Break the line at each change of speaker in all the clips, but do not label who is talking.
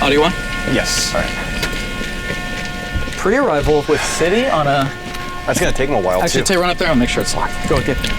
Audio on?
Yes.
All right. Pre-arrival with City on a...
That's gonna take them a while
Actually,
too.
run up there and make sure it's locked. Go get it.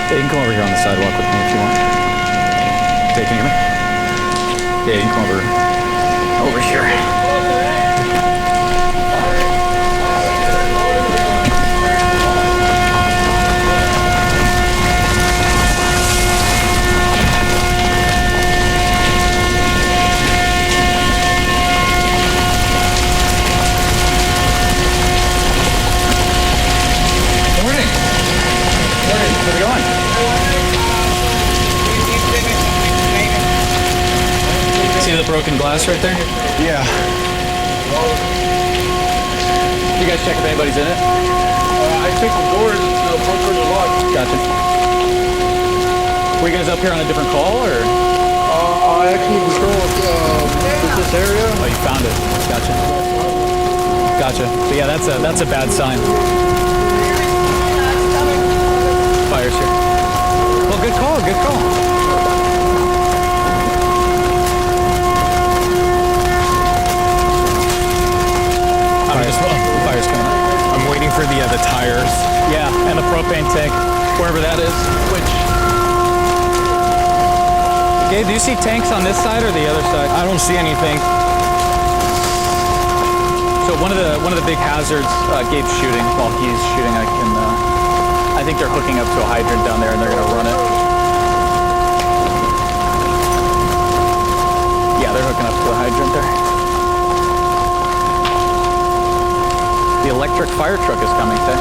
Yeah, you can come over here on the sidewalk with me if you want. Hey, can you hear me? Yeah, you can come over here. Morning. Morning. How's it going? See the broken glass right there?
Yeah.
You guys check if anybody's in it?
I think the doors, the front doors are locked.
Gotcha. Were you guys up here on a different call, or?
I actually patrol this area.
Oh, you found it. Gotcha. Gotcha. But yeah, that's a bad sign. Fire's here. Well, good call. Good call. Fire's coming up.
I'm waiting for the tires.
Yeah, and the propane tank, wherever that is. Which? Gabe, do you see tanks on this side or the other side?
I don't see anything.
So one of the big hazards, Gabe's shooting. While he's shooting, I think they're hooking up to a hydrant down there, and they're gonna run it. Yeah, they're hooking up to a hydrant there. The electric fire truck is coming, Tay.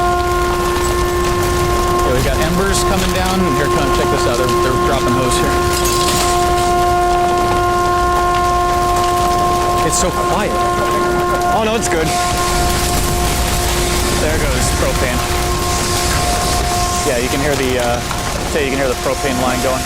Yeah, we've got embers coming down. Here, come check this out. They're dropping hose here. It's so quiet.
Oh no, it's good.
There goes propane. Yeah, you can hear the propane line going.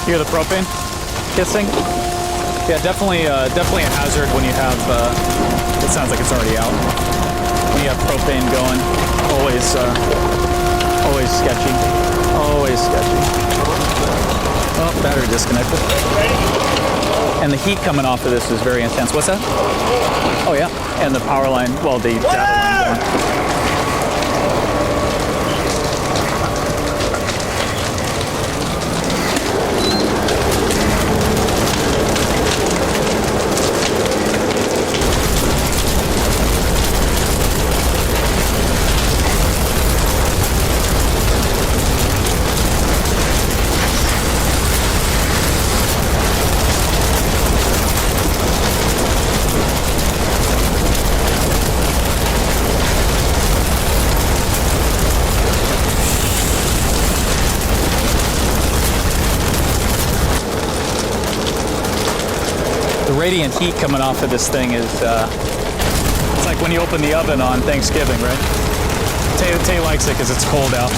You hear the propane hissing? Yeah, definitely a hazard when you have, it sounds like it's already out. When you have propane going, always sketchy. Always sketchy. Oh, battery disconnected. And the heat coming off of this is very intense. What's that? Oh yeah, and the power line, well, the data line going. Radiant heat coming off of this thing is, it's like when you open the oven on Thanksgiving, right? Tay likes it because it's cold out.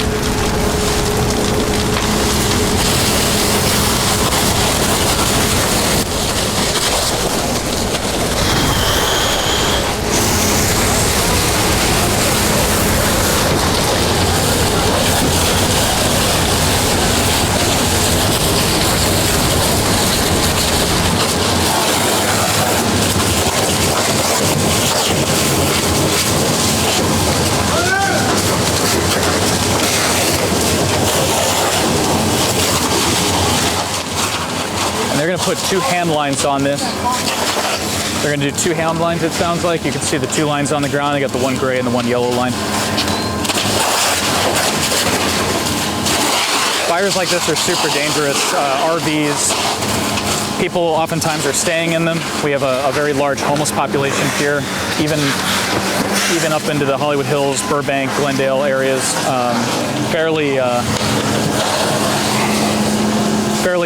They're going to put 2 hand lines on this. They're going to do 2 hand lines, it sounds like. You can see the 2 lines on the ground. They got the one gray and the one yellow line. Fires like this are super dangerous. RVs, People oftentimes are staying in them. We have a very large homeless population here, even up into the Hollywood Hills, Burbank, Glendale areas. Fairly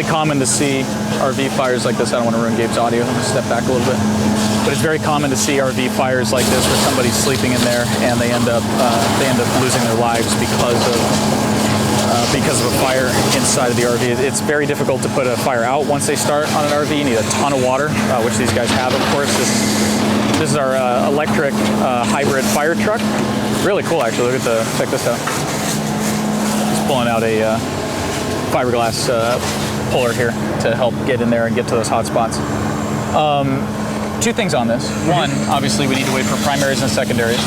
common to see RV fires like this. I don't want to ruin Gabe's audio. I'm going to step back a little bit. But it's very common to see RV fires like this where somebody's sleeping in there and they end up losing their lives because of a fire inside of the RV. It's very difficult to put a fire out once they start on an RV. You need a ton of water, which these guys have, of course. This is our electric hybrid fire truck. Really cool, actually. Check this out. Just pulling out a fiberglass puller here to help get in there and get to those hot spots. Two things on this. One, obviously we need to wait for primaries and secondaries.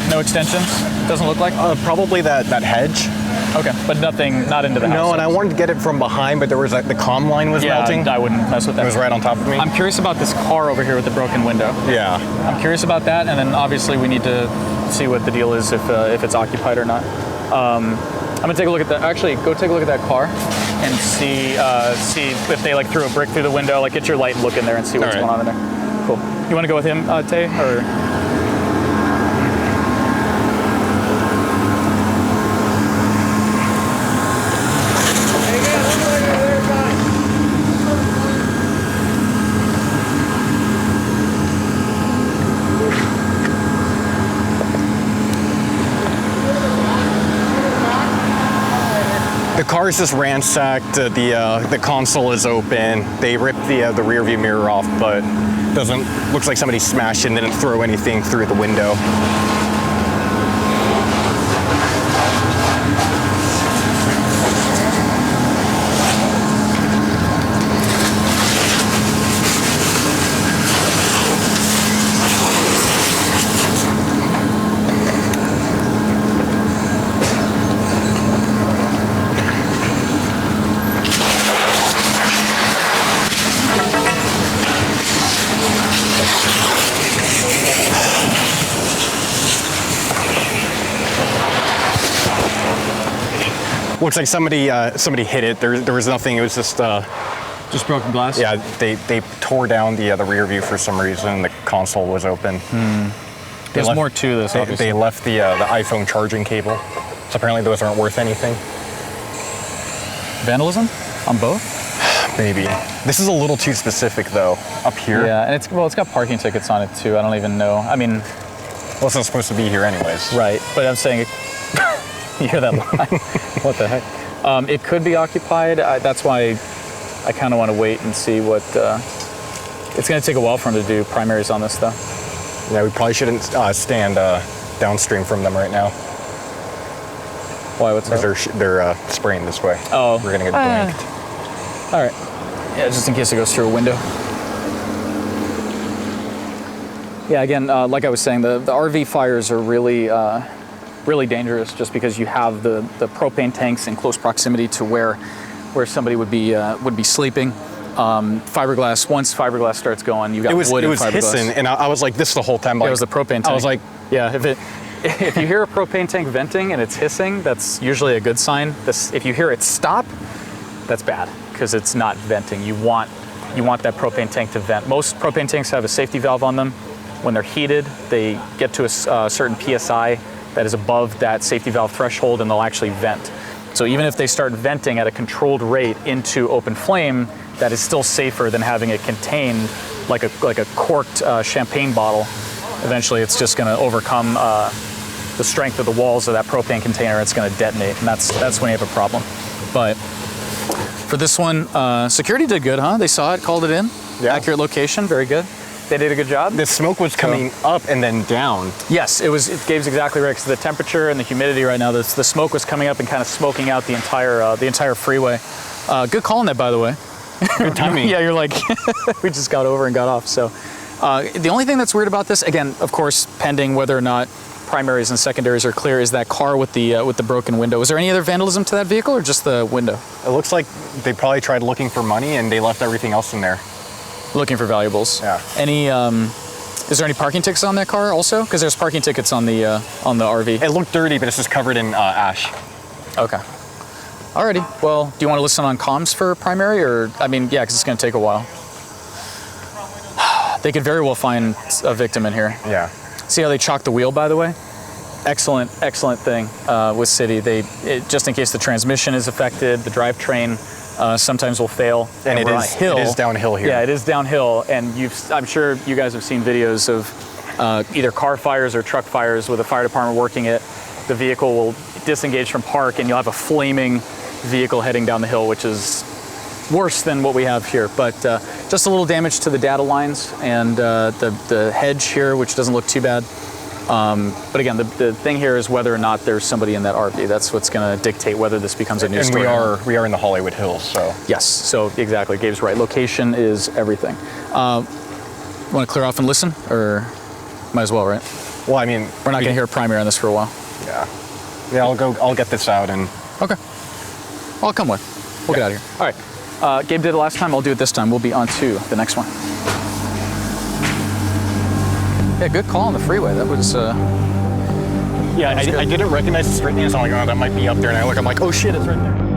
No extensions, doesn't look like?
Probably that hedge.
Okay, but not into the house.
No, and I wanted to get it from behind, but there was the comm line was melting.
I wouldn't mess with that.
It was right on top of me.
I'm curious about this car over here with the broken window.
Yeah.
I'm curious about that, and then obviously we need to see what the deal is if it's occupied or not. I'm gonna take a look at that. Actually, go take a look at that car and see if they threw a brick through the window. Get your light and look in there and see what's going on in there. Cool. You want to go with him, Tay, or?
The car is just ransacked. The console is open. They ripped the rear view mirror off, but looks like somebody smashed it and didn't throw anything through the window. Looks like somebody hit it. There was nothing. It was just
broken glass.
Yeah, they tore down the rear view for some reason. The console was open.
There's more to this.
They left the iPhone charging cable. So apparently those aren't worth anything.
Vandalism on both?
Maybe. This is a little too specific though. Up here.
Yeah, and it's got parking tickets on it too. I don't even know. I mean,
well, it's not supposed to be here anyways.
Right, but I'm saying. You hear that line? What the heck? It could be occupied. That's why I kind of want to wait and see what. It's going to take a while for them to do primaries on this, though.
Yeah, we probably shouldn't stand downstream from them right now.
Why? What's that?
Because they're spraying this way.
Oh.
We're going to get blanked.
All right. Yeah, just in case it goes through a window. Yeah, again, like I was saying, the RV fires are really dangerous just because you have the propane tanks in close proximity to where somebody would be sleeping. Fiberglass, once fiberglass starts going, you got wood and fiberglass.
It was hissing, and I was like this the whole time.
It was the propane tank.
I was like,
yeah, if you hear a propane tank venting and it's hissing, that's usually a good sign. If you hear it stop, that's bad because it's not venting. You want that propane tank to vent. Most propane tanks have a safety valve on them. When they're heated, they get to a certain PSI that is above that safety valve threshold, and they'll actually vent. So even if they start venting at a controlled rate into open flame, that is still safer than having it contain like a corked champagne bottle. Eventually, it's just going to overcome the strength of the walls of that propane container. It's going to detonate, and that's when you have a problem. But for this one, security did good, huh? They saw it, called it in. Yeah. Accurate location, very good. They did a good job.
The smoke was coming up and then down.
Yes, Gabe's exactly right. Because the temperature and the humidity right now, the smoke was coming up and kind of smoking out the entire freeway. Good call on that, by the way.
Good timing.
Yeah, you're like, we just got over and got off. So the only thing that's weird about this, again, of course, pending whether or not primaries and secondaries are clear, is that car with the broken window. Was there any other vandalism to that vehicle, or just the window?
It looks like they probably tried looking for money and they left everything else in there.
Looking for valuables.
Yeah.
Is there any parking tickets on that car also? Because there's parking tickets on the RV.
It looked dirty, but it's just covered in ash.
Okay. Alrighty. Well, do you want to listen on comms for primary, or I mean, yeah, because it's going to take a while. They could very well find a victim in here.
Yeah.
See how they chalked the wheel, by the way? Excellent, excellent thing with City. Just in case the transmission is affected, the drivetrain sometimes will fail.
And it is downhill here.
Yeah, it is downhill, and I'm sure you guys have seen videos of either car fires or truck fires with the fire department working it. The vehicle will disengage from park, and you'll have a flaming vehicle heading down the hill, which is worse than what we have here. But just a little damage to the data lines and the hedge here, which doesn't look too bad. But again, the thing here is whether or not there's somebody in that RV. That's what's going to dictate whether this becomes a news story.
And we are in the Hollywood Hills, so.
Yes, so exactly, Gabe's right. Location is everything. Want to clear off and listen, or might as well, right?
Well, I mean,
we're not going to hear primary on this for a while.
Yeah. Yeah, I'll get this out and.
Okay. I'll come with. We'll get out of here. All right. Gabe did it last time. I'll do it this time. We'll be on to the next one. Yeah, good call on the freeway. That was.
Yeah, I didn't recognize the street name, so I'm like, oh, that might be up there. And I look, I'm like, oh shit, it's right there.